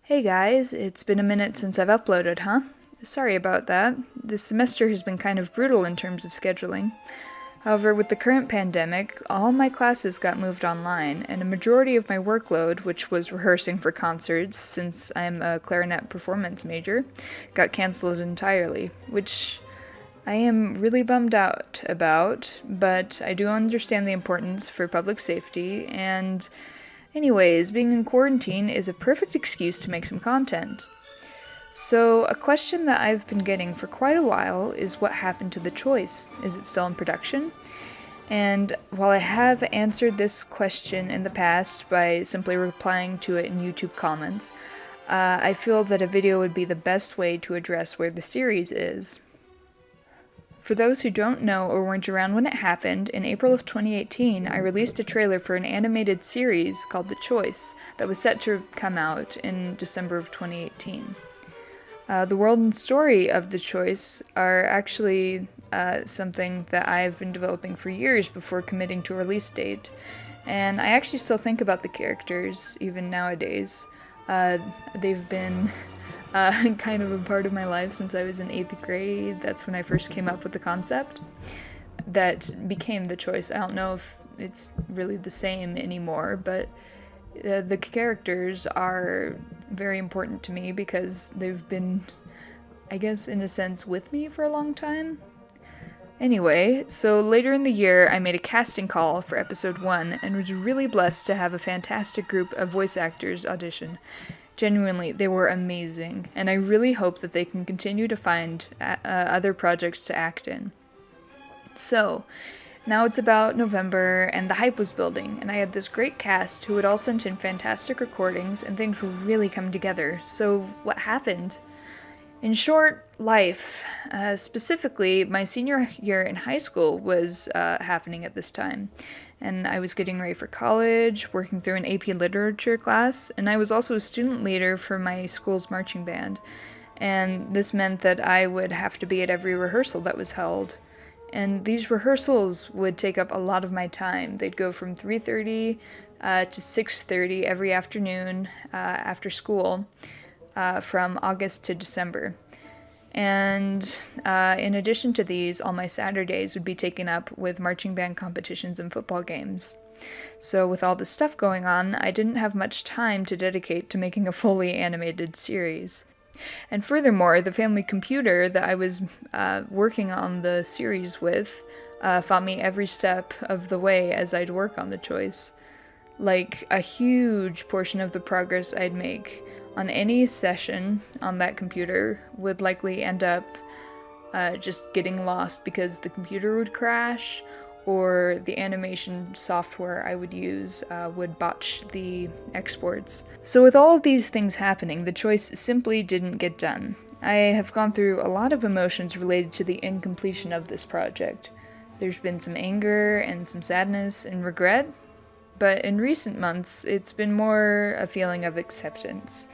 Hey guys, it's been a minute since I've uploaded, huh? Sorry about that. This semester has been kind of brutal in terms of scheduling. However, with the current pandemic, all my classes got moved online, and a majority of my workload, which was rehearsing for concerts since I'm a clarinet performance major, got cancelled entirely, which I am really bummed out about, but I do understand the importance for public safety, and anyways, being in quarantine is a perfect excuse to make some content. So, a question that I've been getting for quite a while is what happened to The Choice? Is it still in production? And while I have answered this question in the past by simply replying to it in YouTube comments, I feel that a video would be the best way to address where the series is. For those who don't know or weren't around when it happened, in April of 2018, I released a trailer for an animated series called The Choice that was set to come out in December of 2018. The world and story of The Choice are actually something that I've been developing for years before committing to a release date, and I actually still think about the characters even nowadays. They've been kind of a part of my life since I was in 8th grade. That's when I first came up with the concept that became The Choice. I don't know if it's really the same anymore, but the characters are very important to me because they've been, I guess, in a sense, with me for a long time. Anyway, so later in the year, I made a casting call for episode 1 and was really blessed to have a fantastic group of voice actors audition. Genuinely, they were amazing, and I really hope that they can continue to find other projects to act in. So, now it's about November, and the hype was building, and I had this great cast who had all sent in fantastic recordings, and things were really coming together. So, what happened? In short, life. Specifically, my senior year in high school was happening at this time, and I was getting ready for college, working through an AP literature class, and I was also a student leader for my school's marching band, and this meant that I would have to be at every rehearsal that was held. And these rehearsals would take up a lot of my time. They'd go from 3:30 to 6:30 every afternoon after school, from August to December. And in addition to these, all my Saturdays would be taken up with marching band competitions and football games. So with all this stuff going on, I didn't have much time to dedicate to making a fully animated series. And furthermore, the family computer that I was working on the series with fought me every step of the way as I'd work on The Choice. Like, a huge portion of the progress I'd make on any session on that computer would likely end up just getting lost because the computer would crash, or the animation software I would use would botch the exports. So with all of these things happening, The Choice simply didn't get done. I have gone through a lot of emotions related to the incompletion of this project. There's been some anger and some sadness and regret, but in recent months, it's been more a feeling of acceptance.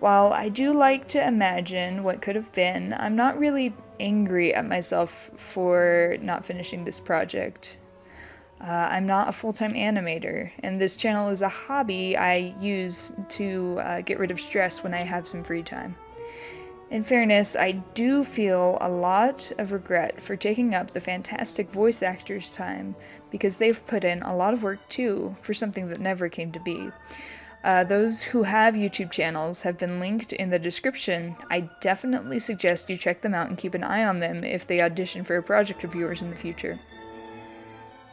While I do like to imagine what could have been, I'm not really angry at myself for not finishing this project. I'm not a full-time animator, and this channel is a hobby I use to get rid of stress when I have some free time. In fairness, I do feel a lot of regret for taking up the fantastic voice actors' time, because they've put in a lot of work too for something that never came to be. Those who have YouTube channels have been linked in the description. I definitely suggest you check them out and keep an eye on them if they audition for a project of yours in the future.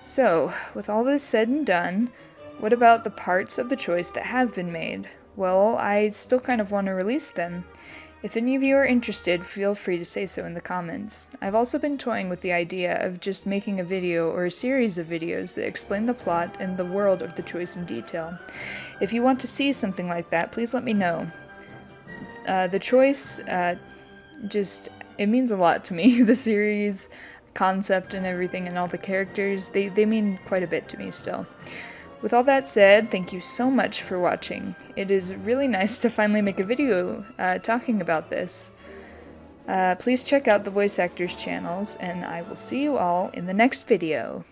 So, with all this said and done, what about the parts of The Choice that have been made? Well, I still kind of want to release them. If any of you are interested, feel free to say so in the comments. I've also been toying with the idea of just making a video or a series of videos that explain the plot and the world of The Choice in detail. If you want to see something like that, please let me know. The Choice, it means a lot to me. The series, concept and everything, and all the characters, they mean quite a bit to me still. With all that said, thank you so much for watching. It is really nice to finally make a video talking about this. Please check out the voice actors' channels, and I will see you all in the next video.